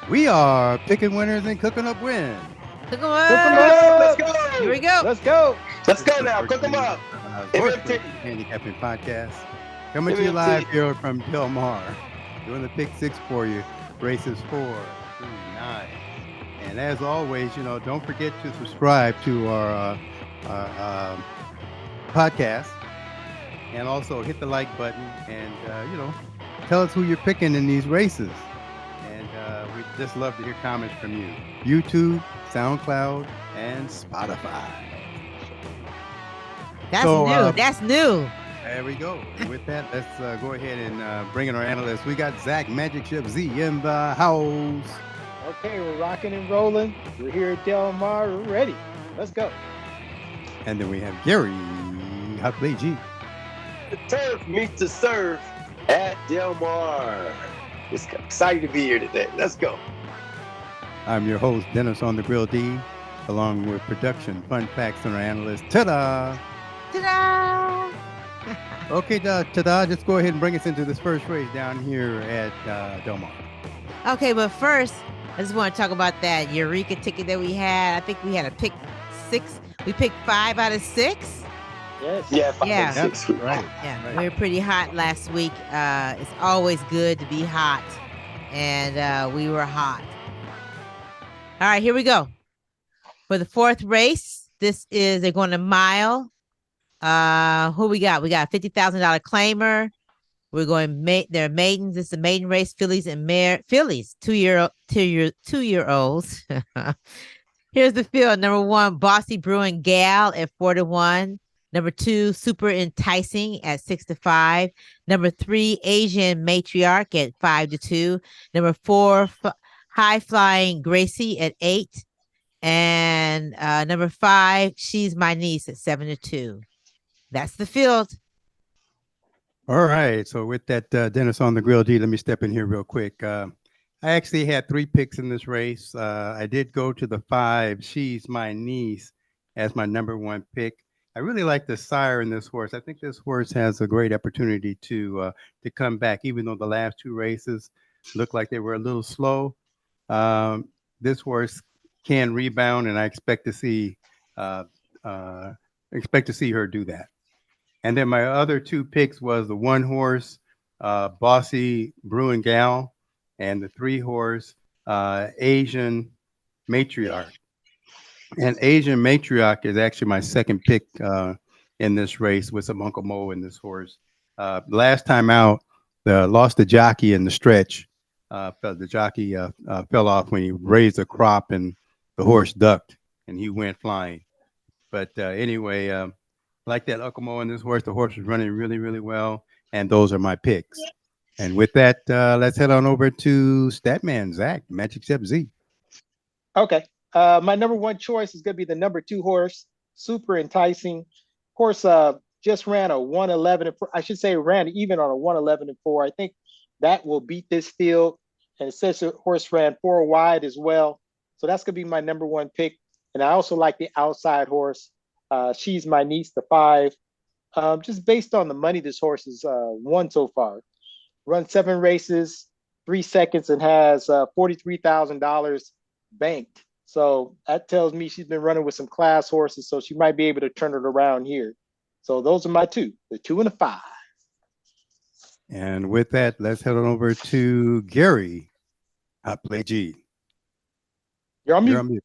We are picking winners and cooking up wins. Cook 'em Cook them up. up. Let's Here go. we go. Let's go. Let's This is go the now. first Cook them annual up. horse race MMT. handicapping podcast. Coming to you live MMT. here from Del Mar. Doing the pick six for you. Races 4 through 9. And as always, don't forget to subscribe to our podcast and also hit the like button and, tell us who you're picking in these races. And we'd just love to hear comments from you. YouTube, SoundCloud, and Spotify. That's So new. That's new. there we go. And with that, let's go ahead and bring in our analysts. We got Zach Magic Ship Z in the house. Okay, we're rocking and rolling. We're here at Del Mar. We're ready. Let's go. And then we have Gary Play G. The turf meets the surf at Del Mar. It's excited to be here today. Let's go. I'm your host, Dennis on the Grill D, along with production, fun facts, and our analyst. Ta-da! Ta-da! Okay, ta-da. Just go ahead and bring us into this first race down here at Del Mar. Okay, but first, I just want to talk about that Eureka ticket that we had. I think we had a pick 6. We picked 5 out of 6. Yes. Yeah, 5 Yeah. and 6. Right. Yeah, Right. we were pretty hot last week. It's always good to be hot, and we were hot. All right, here we go. For the 4th race, they're going a mile. Who we got? We got a $50,000 claimer. We're going they're maidens. It's a maiden race, fillies and fillies, 2-year-olds. Here's the field. Number 1, Bossy Brewing Gal at 4-1. Number 2, Super Enticing at 6-5. Number 3, Asian Matriarch at 5-2. Number 4, High Flying Gracie at 8. And number 5, She's My Niece at 7-2. That's the field. All right. So with that, Dennis on the Grill D, let me step in here real quick. I actually had 3 picks in this race. I did go to the 5, She's My Niece, as my number 1 pick. I really like the sire in this horse. I think this horse has a great opportunity to come back, even though the last 2 races looked like they were a little slow. This horse can rebound, and I expect to see her do that. And then my other 2 picks was the 1 horse, Bossy Brewing Gal, and the 3 horse, Asian Matriarch. And Asian Matriarch is actually my second pick in this race with some Uncle Mo in this horse. Last time out, lost the jockey in the stretch. The jockey fell off when he raised the crop, and the horse ducked, and he went flying. But anyway, like that Uncle Mo in this horse, the horse was running really, really well, and those are my picks. And with that, let's head on over to Statman Zach, Magic Step Z. Okay. My number 1 choice is going to be the number 2 horse, Super Enticing. Horse just ran a 111. I should say ran even on a 111-4. I think that will beat this field. And it says the horse ran 4 wide as well. So that's going to be my number 1 pick. And I also like the outside horse. She's My Niece, the 5. Just based on the money this horse has won so far. Run 7 races, 3 seconds, and has $43,000 banked. So that tells me she's been running with some class horses, so she might be able to turn it around here. So those are my 2, the 2 and the 5. And with that, let's head on over to Gary, Play G. You're on You're mute. on mute.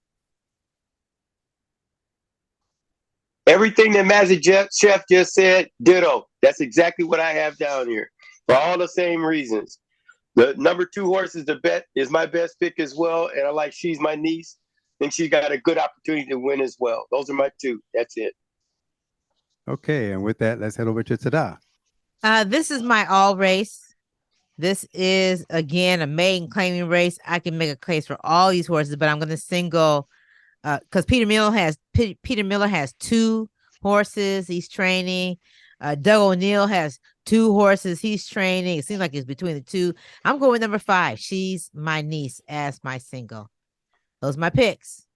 Everything that Magic Chef just said, ditto. That's exactly what I have down here for all the same reasons. The number 2 horse is my best pick as well, and I like She's My Niece. I think she's got a good opportunity to win as well. Those are my 2. That's it. Okay, and with that, let's head over to Tada. This is my all race. This is again a maiden claiming race. I can make a case for all these horses, but I'm going to single because Peter Miller has 2 horses he's training. Doug O'Neill has 2 horses he's training. It seems like it's between the 2. I'm going with number 5. She's My Niece as my single. Those are my picks.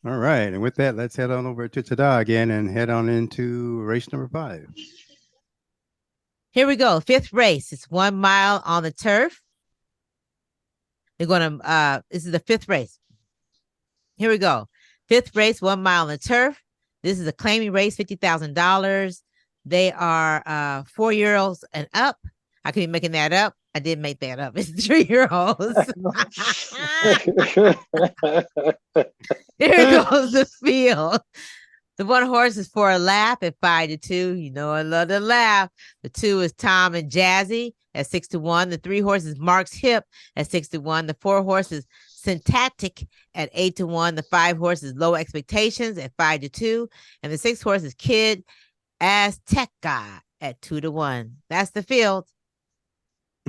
All right, and with that, let's head on over to Tada again and head on into race number 5. Here we go. 5th race. It's 1 mile on the turf. They're going to, this is the 5th race. Here we go. 5th race, 1 mile on the turf. This is a claiming race, $50,000. They are 4-year-olds and up. I could be making that up. I did make that up. It's 3-year-olds. Here goes the field. The 1 horse is for a laugh at 5-2. You know I love to laugh. The 2 is Tom and Jazzy at 6-1. The 3 horse is Mark's Hip at 6-1. The 4 horse is Syntactic at 8-1. The 5 horse is Low Expectations at 5-2. And the 6 horse is Kid Azteca at 2-1. That's the field.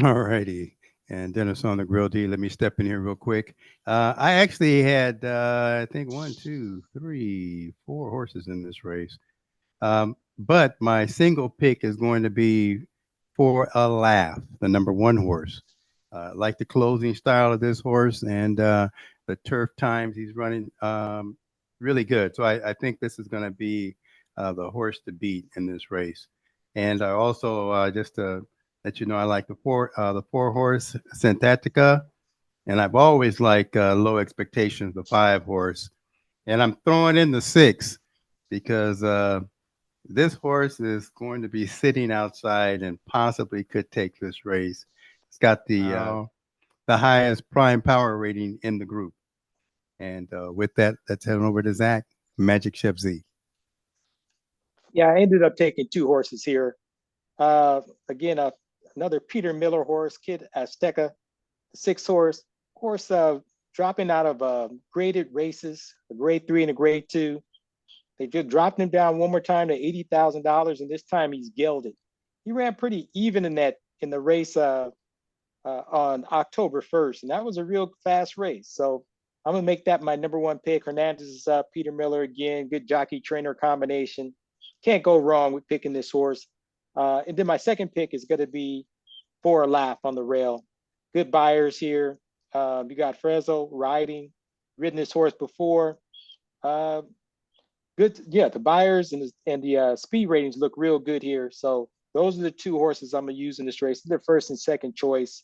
All righty. And Dennis on the grill D. Let me step in here real quick. I actually had, I think 1, 2, 3, 4 horses in this race. But my single pick is going to be For a Laugh, the number 1 horse. Like the closing style of this horse and the turf times he's running, really good. So I think this is going to be the horse to beat in this race. And I also, just to let you know, I like the 4 horse Syntactica. And I've always liked Low Expectations, the 5 horse. And I'm throwing in the 6 because this horse is going to be sitting outside and possibly could take this race. It's got the highest prime power rating in the group. And with that, let's head on over to Zach, Magic Chef Z. Yeah, I ended up taking 2 horses here. Again, another Peter Miller horse, Kid Azteca, the 6 horse. Horse dropping out of graded races, a grade 3 and a grade 2. They just dropped him down one more time to $80,000, and this time he's gelded. He ran pretty even in the race on October 1st, and that was a real fast race. So I'm gonna make that my number 1 pick. Hernandez is Peter Miller again, good jockey trainer combination. Can't go wrong with picking this horse. And then my second pick is gonna be For a Laugh on the rail. Good buyers here. You got Frezzo riding, ridden this horse before. Good, yeah. The buyers and the speed ratings look real good here. So those are the 2 horses I'm gonna use in this race. They're first and second choice.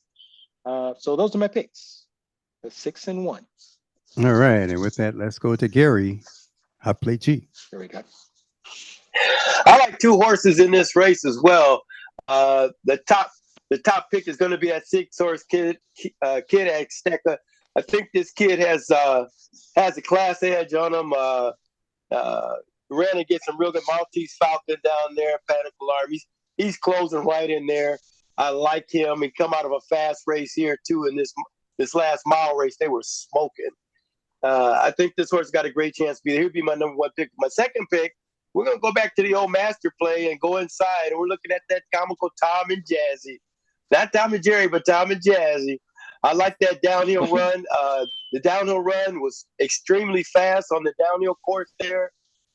So those are my picks. The 6 and 1. All right, and with that, let's go to Gary. Hot Plate G. There we go. I like 2 horses in this race as well. The top pick is going to be that 6 horse Kid Azteca. I think this kid has a class edge on him. Ran against some real good Maltese Falcon down there, Panic Alarm. He's closing right in there. I like him. He come out of a fast race here too. In this last mile race, they were smoking. I think this horse got a great chance to be there. He'll be my number 1 pick. My second pick, we're going to go back to the old master play and go inside. And we're looking at that comical Tom and Jazzy. Not Tom and Jerry, but Tom and Jazzy. I like that downhill run. The downhill run was extremely fast on the downhill course there.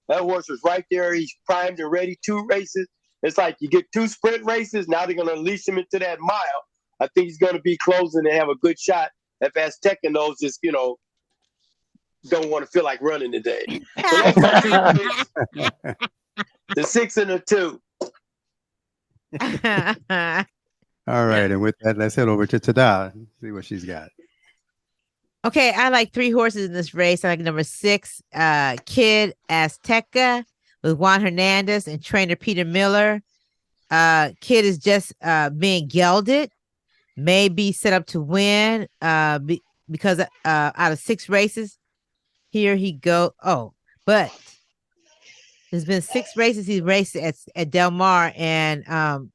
That horse was right there. He's primed and ready. 2 races. It's like you get 2 sprint races. Now they're going to unleash him into that mile. I think he's going to be closing and have a good shot. If Azteca knows just, don't want to feel like running today. So that's my 2 picks. The 6 and the 2. All right, and with that, let's head over to Tada. See what she's got. Okay, I like 3 horses in this race. I like number 6, Kid Azteca with Juan Hernandez and trainer Peter Miller. Kid is just being gelded, may be set up to win because out of 6 races, here he go. Oh, but there's been 6 races he's raced at Del Mar, and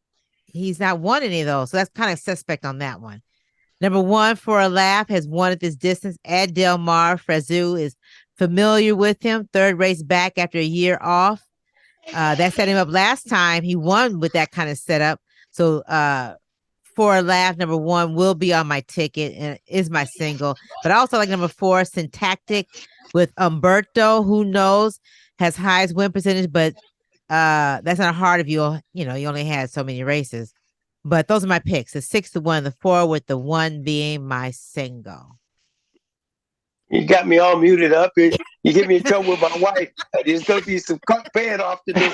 he's not won any of those. So that's kind of suspect on that one. Number 1, For a Laugh, has won at this distance at Del Mar. Frezu is familiar with him. 3rd race back after a year off. That set him up last time. He won with that kind of setup. So For a Laugh, number 1, will be on my ticket and is my single. But I also like number 4, Syntactic with Umberto. Who knows? Has highest win percentage, but that's not hard if you only had so many races. But those are my picks. The 6 to 1, the 4 with the 1 being my single. You got me all muted up. You get me in trouble with my wife. There's going to be some paying off to do.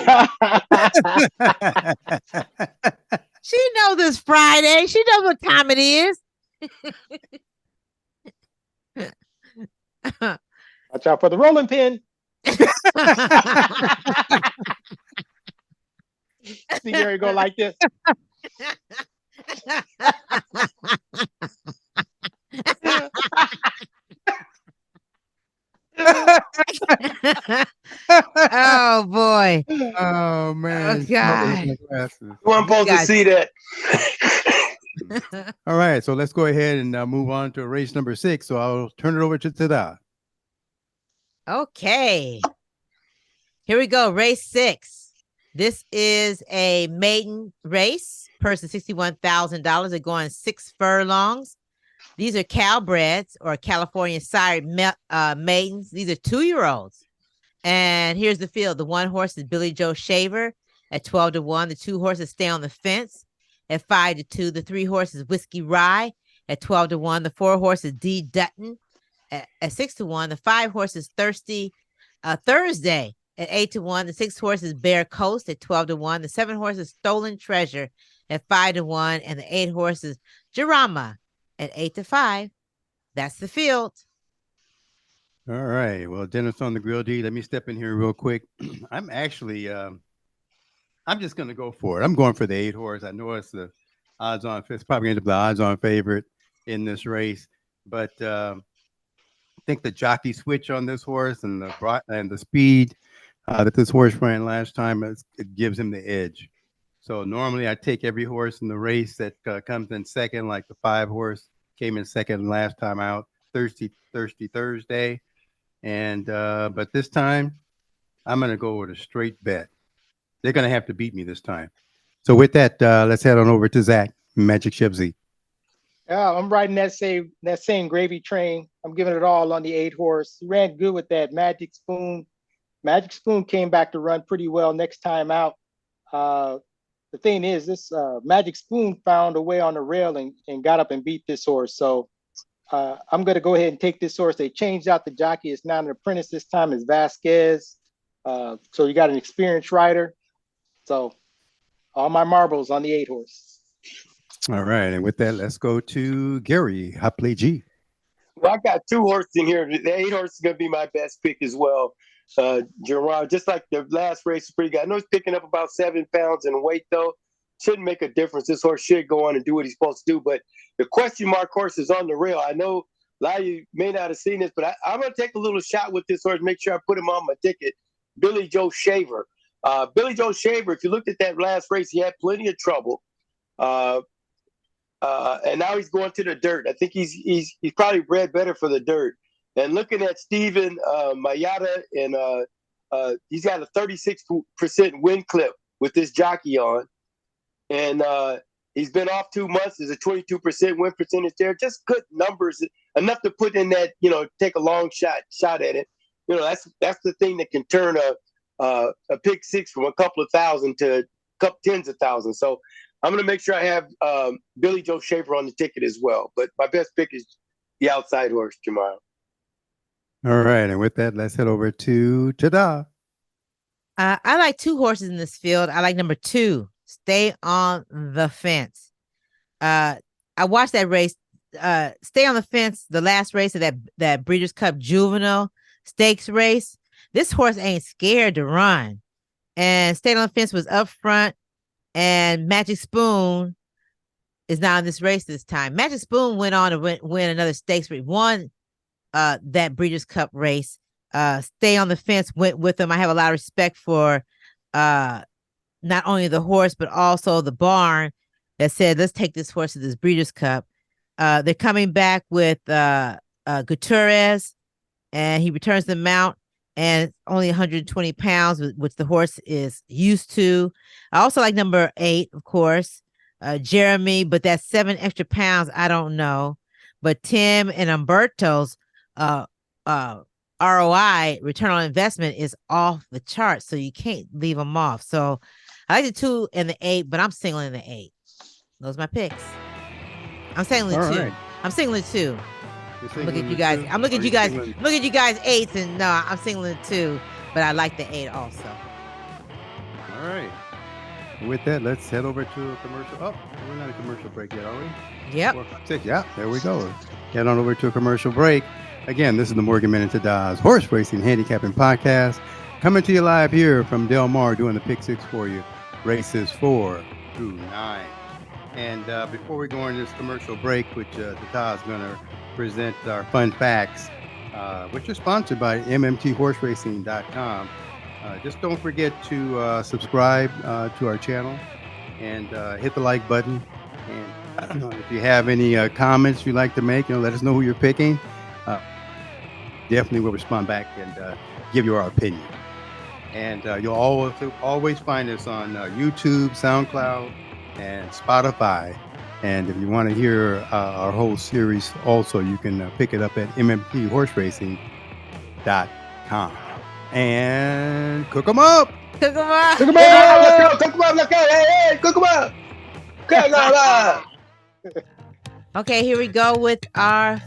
She knows it's Friday. She knows what time it is. Watch out for the rolling pin. See Gary go like this. Oh boy. Oh Oh man. God. Glasses. You weren't You supposed to guys. see that. All right, so let's go ahead and move on to race number 6. So I'll turn it over to Tada. Okay. Here we go. Race 6. This is a maiden race. Person $61,000. They're going 6 furlongs. These are Calbreds or California sired maidens. These are 2-year-olds. And here's the field. The 1 horse is Billy Joe Shaver at 12-1. The 2 horses Stay on the Fence at 5-2. The 3 horses Whiskey Rye at 12-1. The 4 horses D Dutton at 6-1. The 5 horses Thirsty Thursday at 8-1. The 6 horses Bear Coast at 12-1. The 7 horses Stolen Treasure at 5-1. And the 8 horses Jarama at 8-5. That's the field. All right. Well, Dennis on the grill D. Let me step in here real quick. I'm actually I'm just gonna go for it. I'm going for the 8 horse. I know it's the odds on it's probably gonna be the odds on favorite in this race, but I think the jockey switch on this horse and the speed that this horse ran last time it gives him the edge. So normally I take every horse in the race that comes in second, like the 5 horse came in second last time out, Thirsty Thursday. And but this time I'm gonna go with a straight bet. They're gonna have to beat me this time. So with that, let's head on over to Zach Magic Shipsy. Yeah, I'm riding that same gravy train. I'm giving it all on the 8 horse. He ran good with that Magic Spoon. Magic Spoon came back to run pretty well next time out. The thing is, this Magic Spoon found a way on the rail and got up and beat this horse. So I'm going to go ahead and take this horse. They changed out the jockey. It's not an apprentice this time. It's Vasquez. So you got an experienced rider. So all my marbles on the 8 horse. All right, and with that, let's go to Gary Hopley G. Well, I got 2 horses in here. The 8 horse is going to be my best pick as well. Gerard, just like the last race is pretty good. I know he's picking up about 7 pounds in weight, though. Shouldn't make a difference. This horse should go on and do what he's supposed to do. But the question mark horse is on the rail. I know a lot of you may not have seen this, but I'm going to take a little shot with this horse, make sure I put him on my ticket. Billy Joe Shaver. Billy Joe Shaver, if you looked at that last race, he had plenty of trouble. And now he's going to the dirt. I think he's probably bred better for the dirt. And looking at Steven Mayata, and he's got a 36% win clip with this jockey on. And he's been off 2 months. There's a 22% win percentage there. Just good numbers, enough to put in that, take a long shot at it. That's the thing that can turn a pick 6 from a couple of thousand to a couple tens of thousands. So I'm going to make sure I have Billy Joe Shaver on the ticket as well. But my best pick is the outside horse, Jamal. All right, and with that, let's head over to Tada. I like 2 horses in this field. I like number 2, Stay on the Fence. I watched that race. Stay on the Fence, the last race of that Breeders' Cup Juvenile Stakes race. This horse ain't scared to run. And Stay on the Fence was up front. And Magic Spoon is not in this race this time. Magic Spoon went on to win another stakes race, won that Breeders' Cup race. Stay on the Fence went with him. I have a lot of respect for not only the horse, but also the barn that said, let's take this horse to this Breeders' Cup. They're coming back with Gutierrez, and he returns the mount. And only 120 pounds, which the horse is used to. I also like number 8, of course, Jeremy, but that's 7 extra pounds. I don't know. But Tim and Umberto's ROI, return on investment, is off the chart. So you can't leave them off. So I like the 2 and the 8, but I'm singling the 8. Those are my picks. I'm singling 2. Right. I'm singling 2. Look at you guys. I'm looking at you guys. Look at you guys 8s, and no, I'm singling 2, but I like the 8 also. All right. With that, let's head over to a commercial. Oh, we're not a commercial break yet, are we? Yep. 4, 5, 6. Yeah, there we go. Head on over to a commercial break. Again, this is the Morgan Minute to Dodge Horse Racing Handicapping Podcast, coming to you live here from Del Mar, doing the pick six for you, races 4 through 9. And before we go into this commercial break, which Tata's going to present our fun facts, which are sponsored by mmthorseracing.com. Just don't forget to subscribe to our channel and hit the like button. And if you have any comments you'd like to make, let us know who you're picking. Definitely will respond back and give you our opinion. And you'll always find us on YouTube, SoundCloud, and Spotify. And if you want to hear our whole series, also you can pick it up at mmthorseracing.com. And cook them up. Cook 'em up. Cook 'em Let's up! go. Cook 'em up. Let's go. Hey, cook 'em up. Cook 'em up. Okay, here we go with our.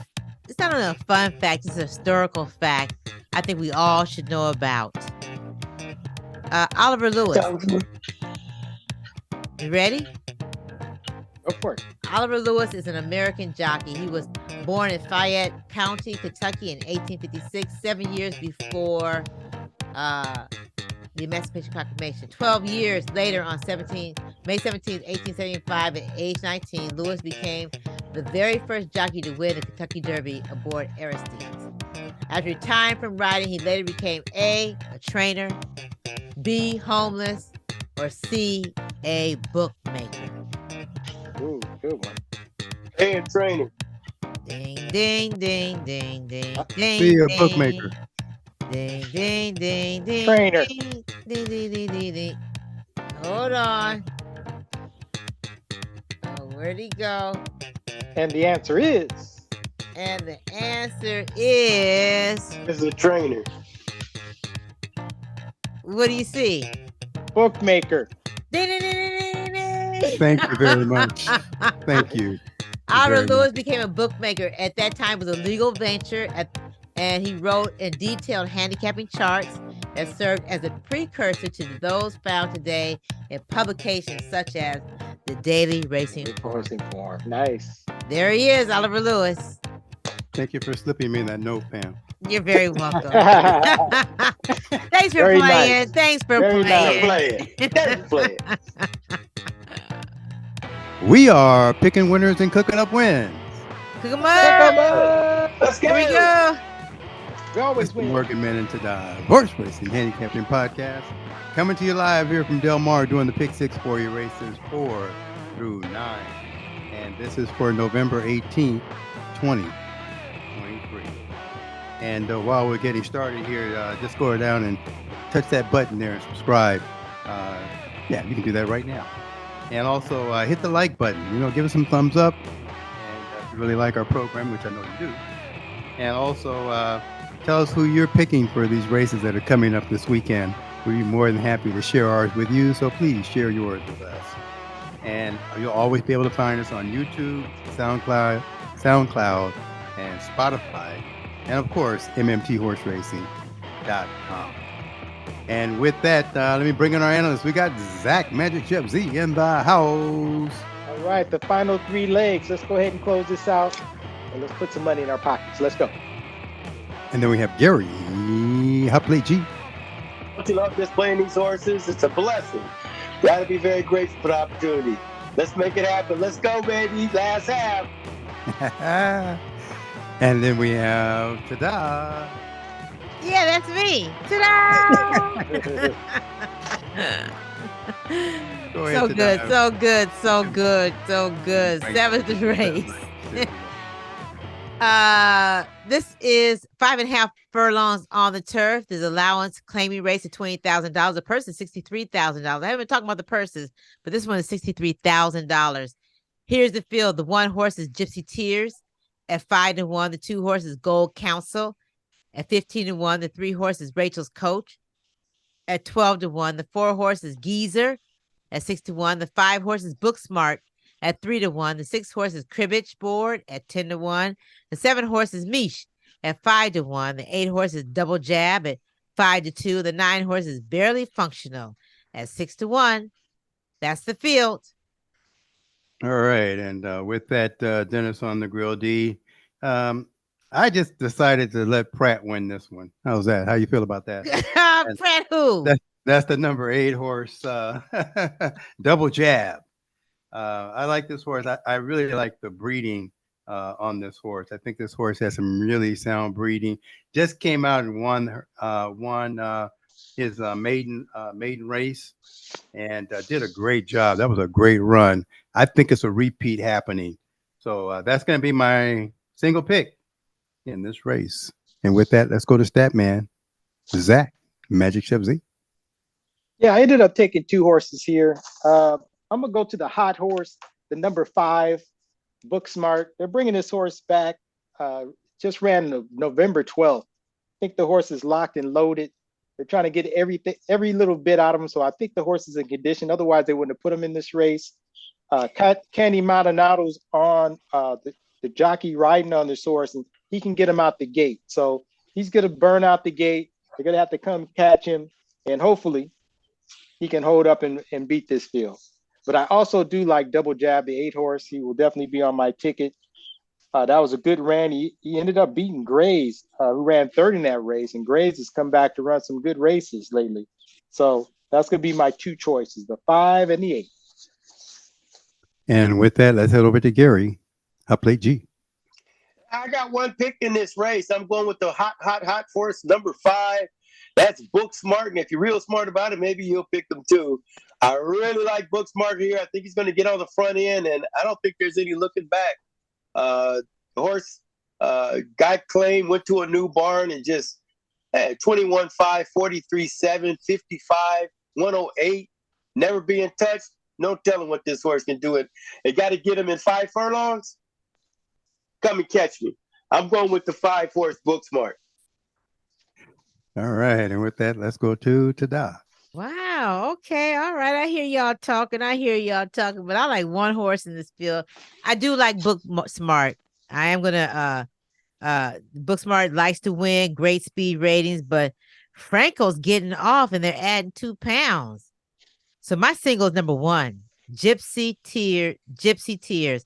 It's not a fun fact; it's a historical fact. I think we all should know about. Oliver Lewis. You ready? Go for it. Oliver Lewis is an American jockey. He was born in Fayette County, Kentucky in 1856, 7 years before the Emancipation Proclamation. 12 years later, on May 17, 1875, at age 19, Lewis became the very first jockey to win the Kentucky Derby aboard Aristides. After retiring from riding, he later became A, a trainer, B, homeless, or C, a bookmaker. Ooh, good one. Hey, trainer. Ding, ding, ding, ding, ding, ding. Be a ding. bookmaker. Ding, ding, ding, ding. Trainer. Ding, ding, ding, ding, ding, ding. Hold on. Oh, where'd he go? And the answer is And the answer is, This is a trainer. what do you see? bookmaker. Ding, ding, ding, ding, ding, ding. Thank you very much. Thank you. Oliver very Lewis much. became a bookmaker. At that time, it was a legal venture, and he wrote and detailed handicapping charts that served as a precursor to those found today in publications such as the Daily Racing Form. Racing form. Nice. There he is, Oliver Lewis. Thank you for slipping me that note, Pam. You're very welcome. Thanks for Very playing. nice. Thanks for Very That's playing. playing. That's playing. We are picking winners and cooking up wins. Cook 'em Cook 'em up. up! Let's Here we go. go. We always It's the win. Morgan Minute to Dodge Horse Racing Handicapping Podcast, coming to you live here from Del Mar, doing the pick six for you, races 4 through 9. And this is for November 18th, 2023. And while we're getting started here, just go down and touch that button there and subscribe. Yeah, you can do that right now. And also hit the like button. Give us some thumbs up. And if you really like our program, which I know you do. And also tell us who you're picking for these races that are coming up this weekend. We'd be more than happy to share ours with you. So please share yours with us. And you'll always be able to find us on YouTube, SoundCloud, and Spotify. And of course, mmthorseracing.com. And with that, let me bring in our analyst. We got Zach Magic Jeff Z in the house. All right, the final 3 legs. Let's go ahead and close this out. And let's put some money in our pockets. Let's go. And then we have Gary Hupley G. Don't you love just playing these horses? It's a blessing. Gotta be very grateful for the opportunity. Let's make it happen. Let's go, baby. Last half. And then we have Tada. Yeah, that's me. Ta-da! Go ahead, So Tada. good, so good, so good, so good. Seventh race. This is 5.5 furlongs on the turf. There's allowance claiming race of $20,000. The purse is $63,000. I haven't been talking about the purses, but this one is $63,000. Here's the field. The 1 horse is Gypsy Tears at 5-1. The 2 horses Gold Council at 15-1. The 3 horses Rachel's Coach at 12-1. The 4 horses Geezer at 6-1. The 5 horses Booksmart at 3-1. The 6 horses Cribbage Board at 10-1. The 7 horses Mish at 5-1. The 8 horses Double Jab at 5-2. The 9 horses Barely Functional at 6-1. That's the field. All right. And with that, Dennis on the grill D, I just decided to let Pratt win this one. How's that? How you feel about that? And Pratt who? that's the number 8 horse, double jab. I like this horse. I really like the breeding on this horse. I think this horse has some really sound breeding. Just came out and won his maiden race and did a great job. That was a great run. I think it's a repeat happening. So that's going to be my single pick in this race. And with that, let's go to Statman. Zach, Magic Chef Z. Yeah, I ended up taking 2 horses here. I'm gonna go to the hot horse, the number 5, Book Smart. They're bringing this horse back. Just ran November 12th. I think the horse is locked and loaded. They're trying to get every little bit out of him. So I think the horse is in condition. Otherwise, they wouldn't have put him in this race. Candy Maldonado's on the jockey riding on this horse, and he can get him out the gate. So he's gonna burn out the gate. They're gonna have to come catch him, and hopefully he can hold up and beat this field. But I also do like Double Jab, the 8 horse. He will definitely be on my ticket. That was a good run. He ended up beating Grays, who ran third in that race, and Grays has come back to run some good races lately. So that's going to be my 2 choices, the 5 and the 8. And with that, let's head over to Gary. Hot Plate G. I got one pick in this race. I'm going with the hot horse, number 5. That's Book Smart. And if you're real smart about it, maybe you'll pick them too. I really like Book Smart here. I think he's going to get on the front end, and I don't think there's any looking back. The horse got claimed, went to a new barn, and just 21-5, 43-7, 55, 108, never being touched. No telling what this horse can do. They got to get him in 5 furlongs. Come and catch me. I'm going with the 5 horse Book Smart. All right. And with that, let's go to Tada. Wow. Okay. All right. I hear y'all talking. But I like 1 horse in this field. I do like Book Smart. I am gonna Book Smart likes to win, great speed ratings, but Franco's getting off and they're adding 2 pounds. So my single is number 1, Gypsy Tears.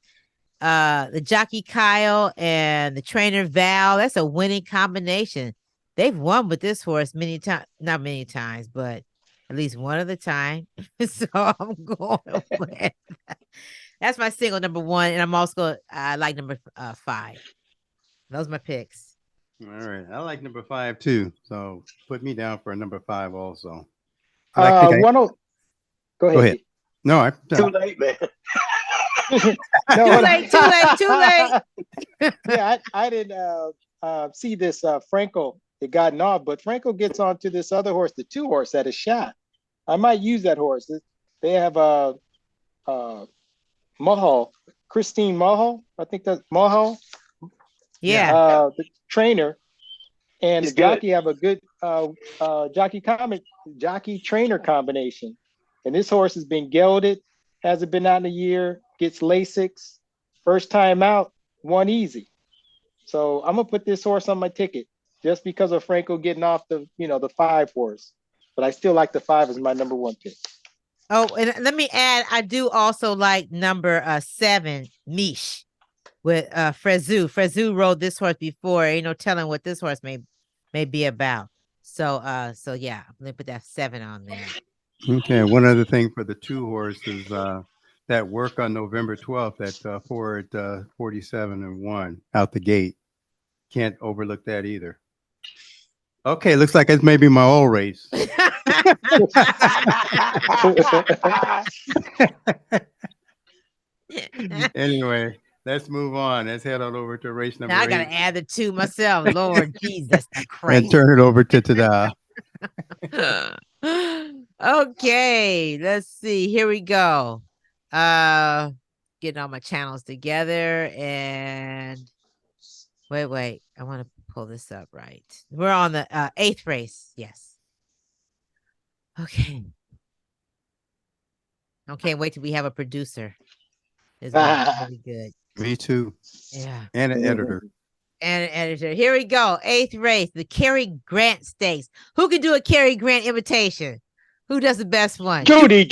The jockey Kyle and the trainer Val. That's a winning combination. They've won with this horse many times, not many times, but at least one other time. So I'm going with that's my single number 1, and I'm also like number 5. Those are my picks. All right. I like number 5 too. So put me down for a number 5 also. Go ahead. No, Too late, man. No, Too late. Yeah, I didn't see this Franco had gotten off, but Franco gets onto this other horse, the 2 horse at a shot. I might use that horse. They have Mahal, Christine Mahal. I think that's Mahal. Yeah. The trainer and He's the jockey have a good jockey trainer combination. And this horse has been gelded, hasn't been out in a year, gets Lasix, first time out, won easy. So I'm gonna put this horse on my ticket just because of Franco getting off the 5 horse. But I still like the 5 as my number 1 pick. Oh, and let me add, I do also like number 7, Mish, with Frezu. Frezu rode this horse before. Ain't no telling what this horse may be about. So yeah, I'm gonna put that 7 on there. Okay. One other thing for the 2 horses that work on November 12th at Ford 47-1 out the gate. Can't overlook that either. Okay, looks like it's maybe my old race. Anyway, let's move on. Let's head on over to race number Now I 8 gotta add the 2 myself. Lord Jesus and Christ. turn it over to Tada. Okay, let's see. Here we go. Getting all my channels together and wait. I want to pull this up right. We're on the 8th race. Yes. Okay. Okay, wait till we have a producer. It's really good. Me too. Yeah. And an editor. And an editor. Here we go. 8th race, the Cary Grant Stakes. Who can do a Cary Grant imitation? Who does the best one? Judy.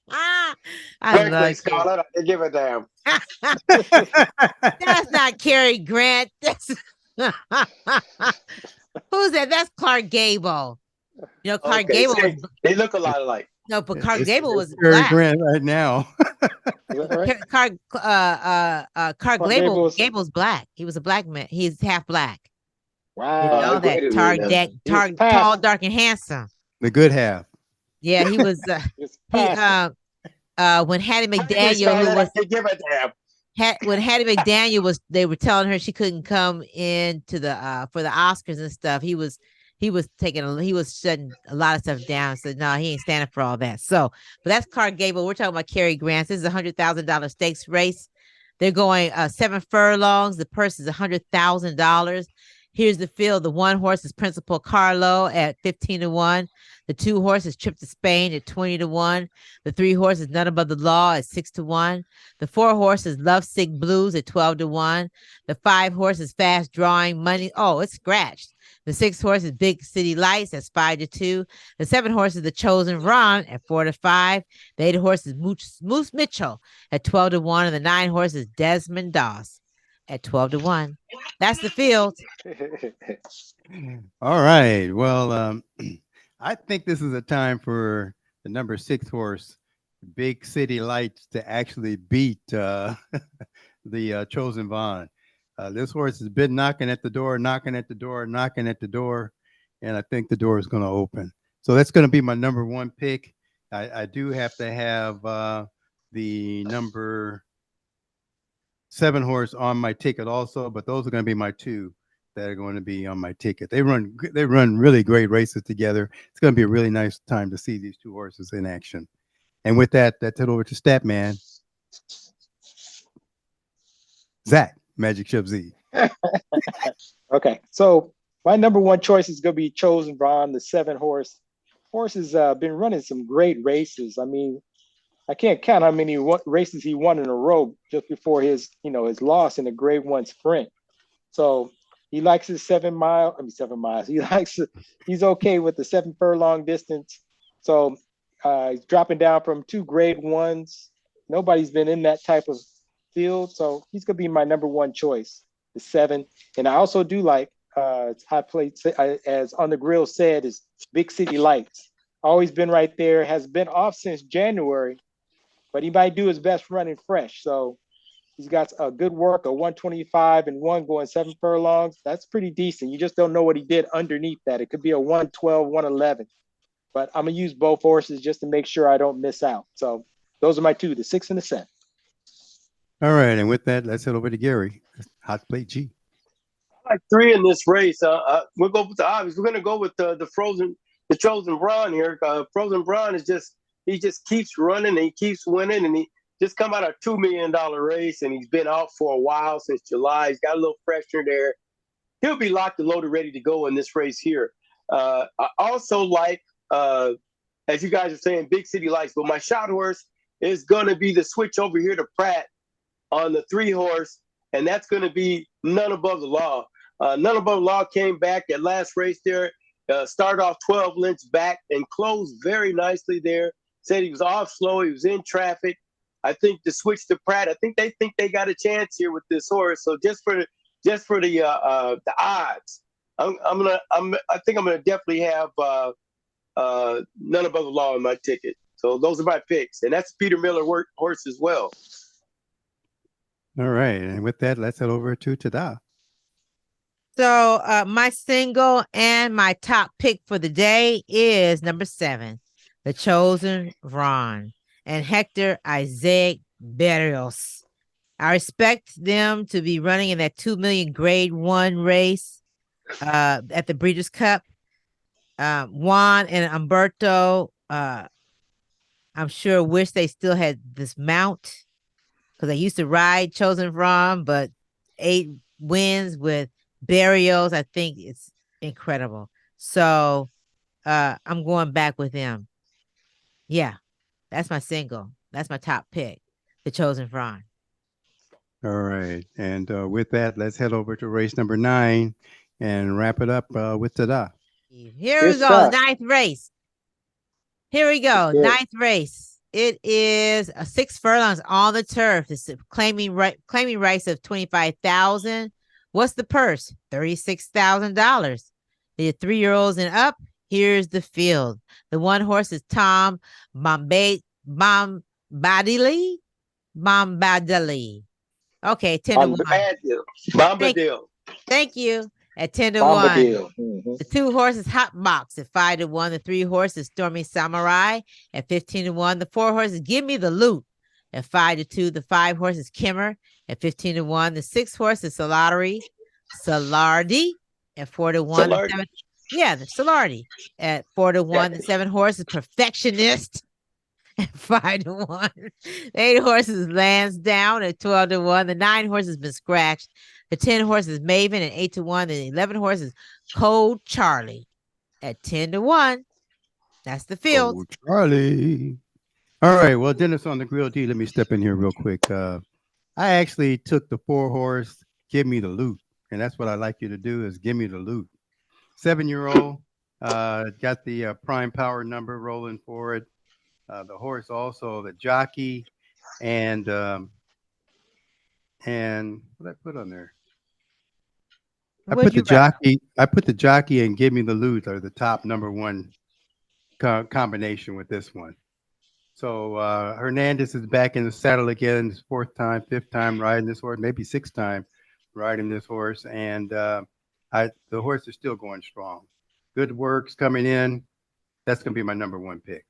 I Third love place, you. Scarlett. I can give a damn. That's not Cary Grant. That's who's that? That's Clark Gable. You know, Clark Okay, Gable was see, they look a lot alike. no, but Clark It's Gable was Cary black. Grant right now. Is that right? Clark Clark Gable's. Gable's black. He was a black man. He's half black. You Wow. know Great that to me now. He was tall, passed. dark, and handsome. The good half. Yeah, he was. He was He passed. when Hattie Third place, McDaniel, who Scarlett. was I can give a damn. when Hattie McDaniel was, they were telling her she couldn't come into the for the Oscars and stuff. He was he was shutting a lot of stuff down. Said no, he ain't standing for all that. So, but that's Clark Gable. We're talking about Cary Grant. This is $100,000 stakes race. They're going 7 furlongs. The purse is $100,000. Here's the field. The 1 horse is Principal Carlo at 15-1. The 2 horses Trip to Spain at 20-1. The 3 horses None Above the Law at 6-1. The 4 horses Lovesick Blues at 12-1. The 5 horses Fast Drawing Money. Oh, it's scratched. The 6 horses Big City Lights at 5-2. The 7 horses The Chosen Ron at 4-5. The 8 horses Moose Mitchell at 12-1. And the 9 horses Desmond Doss at 12-1. That's the field. All right. Well, I think this is a time for the number 6 horse, Big City Lights, to actually beat the Chosen Vaughn. This horse has been knocking at the door, knocking at the door, knocking at the door, and I think the door is going to open. So that's going to be my number 1 pick. I do have to have the number 7 horse on my ticket also, but those are going to be my 2 that are going to be on my ticket. They run really great races together. It's going to be a really nice time to see these 2 horses in action. And with that, that's it over to Statman. Zach, Magic Ship Z. Okay, so my number 1 choice is going to be Chosen Ron, the 7 horse. Horse has been running some great races. I mean, I can't count how many races he won in a row just before his his loss in the Grade 1 sprint. So he likes his 7 miles. He's okay with the 7 furlong distance. So he's dropping down from 2 Grade 1s. Nobody's been in that type of field. So he's going to be my number 1 choice, the 7. And I also do like, I played, as On the Grill said, is Big City Lights. Always been right there, has been off since January, but he might do his best running fresh. So he's got a good work, a 125-1 going 7 furlongs. That's pretty decent. You just don't know what he did underneath that. It could be a 112, 111. But I'm going to use both horses just to make sure I don't miss out. So those are my 2, the 6 and the 7. All right. And with that, let's head over to Gary. Hot Plate G. I like 3 in this race. We'll go with the obvious. We're going to go with the Chosen Braun here. Frozen Braun he just keeps running and he keeps winning, and he just come out of a $2 million race, and he's been out for a while since July. He's got a little freshener there. He'll be locked and loaded, ready to go in this race here. I also like, as you guys are saying, Big City Lights, but my shot horse is going to be the switch over here to Pratt on the 3 horse, and that's going to be None Above the Law. None Above the Law came back at last race there, started off 12 lengths back and closed very nicely there. Said he was off slow, he was in traffic. I think the switch to Pratt, I think they got a chance here with this horse. So just for the odds, I think I'm gonna definitely have None Above the Law in my ticket. So those are my picks, and that's Peter Miller horse as well. All right. And with that, let's head over to Tada. So my single and my top pick for the day is number 7, The Chosen Ron, and Hector Isaac Berrios. I expect them to be running in that 2 million Grade 1 race at the Breeders' Cup. Juan and Umberto, I'm sure wish they still had this mount, because I used to ride Chosen Ron, but 8 wins with Barrios, I think it's incredible. So I'm going back with them. Yeah, that's my single. That's my top pick, The Chosen Ron. All right. And with that, let's head over to race number 9 and wrap it up with Tada. Here Good we go, stuff. 9th race. Here we go, Good. 9th race. It is a 6 furlongs on the turf. It's claiming rights of 25,000. What's the purse? $36,000. The 3-year-olds and up. Here's the field. The one horse is Tom Bombadili. Bombadili. Okay, 10-1. Bombadil. Thank you. At 10-1. Bombadil. The 2 horses Hot Box at 5-1. The 3 horses Stormy Samurai at 15-1. The 4 horses Give Me the Loot at 5-2. The 5 horses Kimmer at 15-1. The 6 horses Salardi at 4-1. The Salardi at 4-1. The 7 horses Perfectionist at 5-1. The 8 horses Lansdowne at 12-1. The 9 horses Been Scratched. The 10 horses Maven at 8-1. The 11 horses Cold Charlie at 10-1. That's the field. Oh, Charlie. All right. Well, Dennis on the grill D. Let me step in here real quick. I actually took the 4 horse Give Me the Loot, and that's what I like you to do is give me the loot. 7-year-old got the prime power number rolling for it. The horse also the jockey and what did I put on there? I put the jockey and Give Me the Loot are the top number 1 combination with this one. So Hernandez is back in the saddle again. His 4th time, 5th time riding this horse, maybe 6th time riding this horse, and the horse is still going strong. Good works coming in. That's going to be my number 1 pick.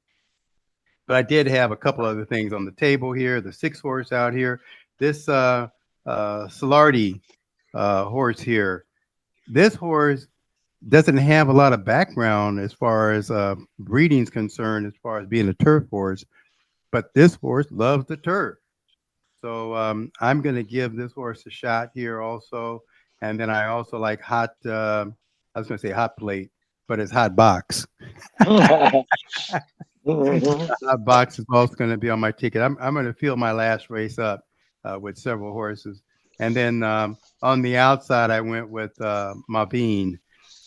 But I did have a couple other things on the table here. The 6 horse out here. This Salardi horse here. This horse doesn't have a lot of background as far as breeding's concerned, as far as being a turf horse. But this horse loves the turf. So I'm going to give this horse a shot here also. And then I also like I was going to say hot plate, but it's hot box. Hot box is also going to be on my ticket. I'm going to fill my last race up with several horses. And then on the outside, I went with Mavine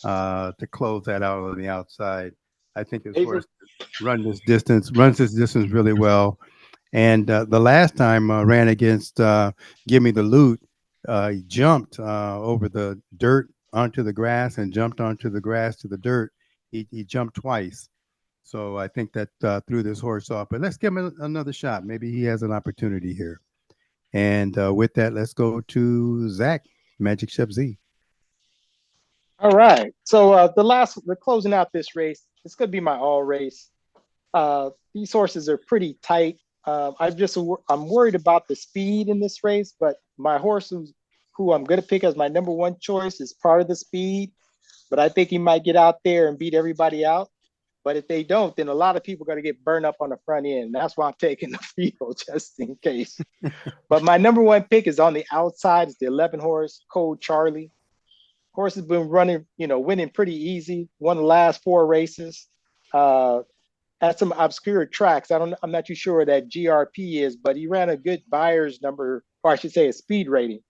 to close that out on the outside. I think this horse runs this distance really well. And the last time ran against Give Me the Loot, he jumped over the dirt onto the grass and jumped onto the grass to the dirt. He jumped twice. So I think that threw this horse off. But let's give him another shot. Maybe he has an opportunity here. And with that, let's go to Zach, Magic Chef Z. All right. So we're closing out this race. It's going to be my all race. These horses are pretty tight. I'm worried about the speed in this race, but my horse who I'm going to pick as my number 1 choice is part of the speed, but I think he might get out there and beat everybody out. But if they don't, then a lot of people are going to get burned up on the front end. That's why I'm taking the field just in case. But my number 1 pick is on the outside. It's the 11 horse Cold Charlie. Horse has been running, winning pretty easy. Won the last 4 races. At some obscure tracks. I'm not too sure what that GRP is, but he ran a good buyer's number, or I should say a speed rating.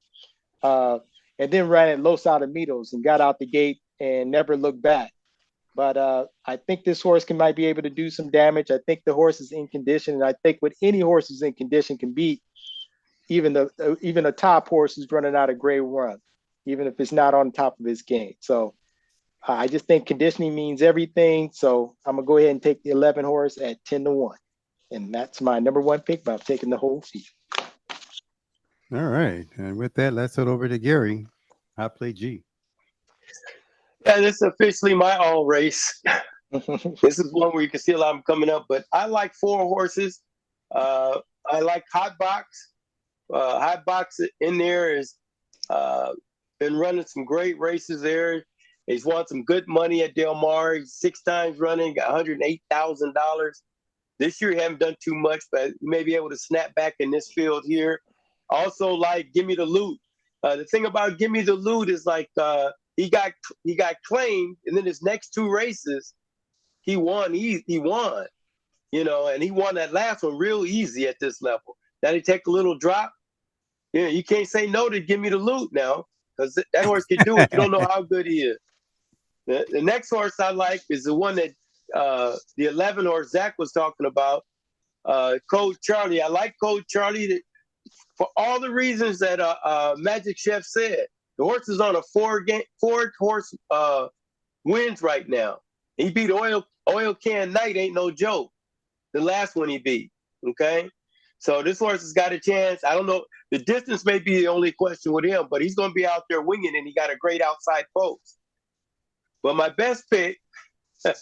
And then ran at Los Alamitos and got out the gate and never looked back. But I think this horse might be able to do some damage. I think the horse is in condition, and I think what any horse is in condition can beat even a top horse who's running out of Grade 1, even if it's not on top of his game. So I just think conditioning means everything. So I'm going to go ahead and take the 11 horse at 10-1. And that's my number 1 pick, but I'm taking the whole field. All right. And with that, let's head over to Gary. I play G. Yeah, this is officially my all race. This is one where you can see a lot of them coming up, but I like 4 horses. I like Hot Box. Hot Box in there is been running some great races there. He's won some good money at Del Mar. He's 6 times running, got $108,000. This year he haven't done too much, but you may be able to snap back in this field here. Also, like Give Me the Loot. The thing about Give Me the Loot is like he got claimed, and then his next 2 races he won. He won, and he won that last one real easy at this level. Now he take a little drop. You can't say no to Give Me the Loot now, because that horse can do it. You don't know how good he is. The next horse I like is the one that the 11 horse Zach was talking about. Coach Charlie. I like Coach Charlie for all the reasons that Magic Chef said. The horse is on a four horse wins right now. He beat Oil Can Knight, ain't no joke. The last one he beat. Okay, so this horse has got a chance. I don't know. The distance may be the only question with him, but he's going to be out there winging, and he got a great outside post. But my best pick, but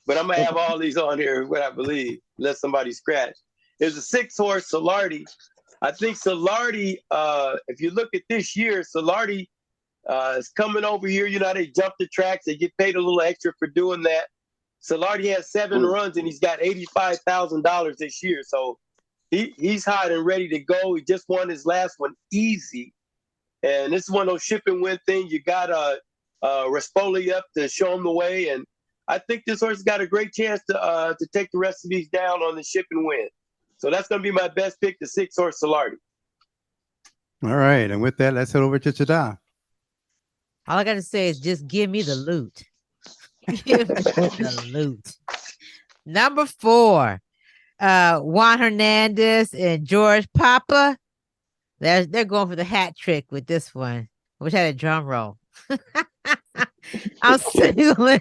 I'm gonna have all these on here, what I believe, unless somebody scratch. Is a 6-horse Solardi. I think Solardi, if you look at this year, Solardi is coming over here. You know, they jump the tracks. They get paid a little extra for doing that. Solardi has 7 runs, and he's got $85,000 this year. So he's hot and ready to go. He just won his last one easy. And this is one of those ship and win things. You got Raspoli up to show him the way. And I think this horse has got a great chance to take the rest of these down on the ship and win. So that's going to be my best pick, the 6-horse Solardi. All right. And with that, let's head over to Chada. All I got to say is just give me the loot. Give me the loot. Number 4, Juan Hernandez and George Papa. They're going for the hat trick with this one. I wish I had a drum roll. I'm singling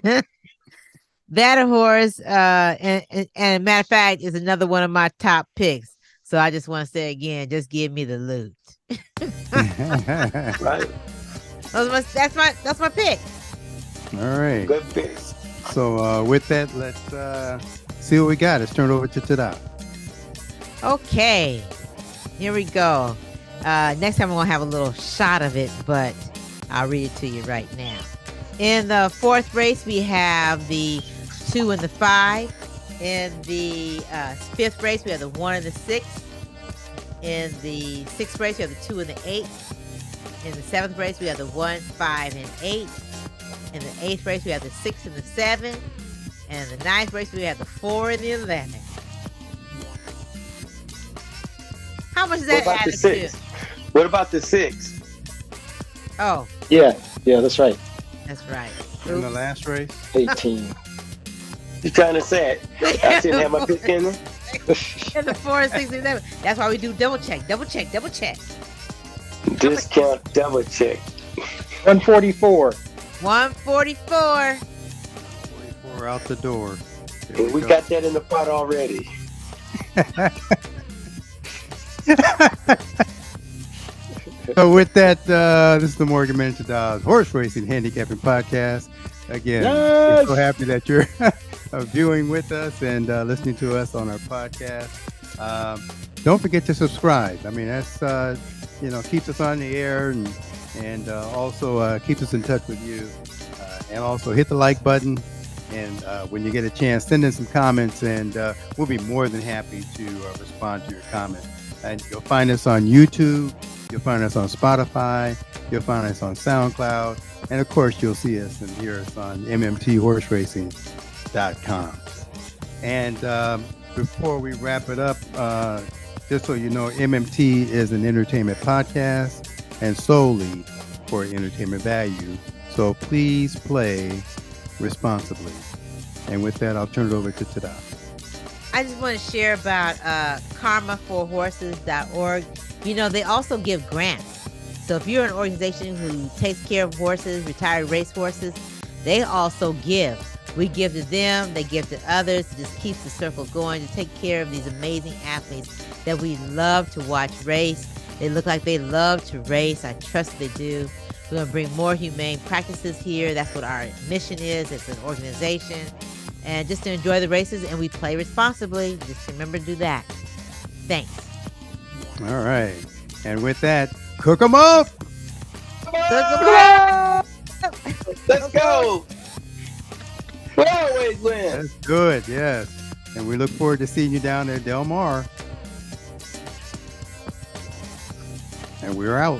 that horse. And matter of fact, is another one of my top picks. So I just want to say again, just give me the loot. Right. That's my pick. All right. Good pick. So with that, let's see what we got. Let's turn it over to Tada. Okay, here we go. Next time I'm gonna have a little shot of it, but I'll read it to you right now. In the 4th race, we have the 2 and the 5. In the 5th race, we have the 1 and the 6. In the 6th race, we have the 2 and the 8. In the 7th race, we have the 1, 5, and 8. In the 8th race, we have the 6 and the 7. And in the 9th race, we have the 4 and the 11. How much is that added to? What about the 6? Oh, Yeah, that's right. that's right. In the last race. 18. You trying to say it? I didn't have my pick in there. And the 4 and 6 and 7. That's why we do double check. Discount double check. 144. 144. 44 out the door. There We got that in the pot already. So with that, this is the Morgan Manager Dawes Horse Racing Handicapping Podcast. Again, we're so happy that you're viewing with us and listening to us on our podcast. Don't forget to subscribe. I mean, that's keeps us on the air and also keeps us in touch with you. And also hit the like button. And when you get a chance, send in some comments, and we'll be more than happy to respond to your comments. And you'll find us on YouTube. You'll find us on Spotify. You'll find us on SoundCloud. And, of course, you'll see us and hear us on mmthorseracing.com. And before we wrap it up, just so you know, MMT is an entertainment podcast and solely for entertainment value. So please play responsibly. And with that, I'll turn it over to Tada. I just want to share about karmaforhorses.org. You know, they also give grants. So if you're an organization who takes care of horses, retired race horses, they also give. We give to them, they give to others. It just keeps the circle going to take care of these amazing athletes that we love to watch race. They look like they love to race. I trust they do. We're going to bring more humane practices here. That's what our mission is. It's an organization. And just to enjoy the races, and we play responsibly. Just remember to do that. Thanks. All right. And with that, cook 'em up. Let's go. We always win. That's good. Yes. And we look forward to seeing you down there at Del Mar. And we're out.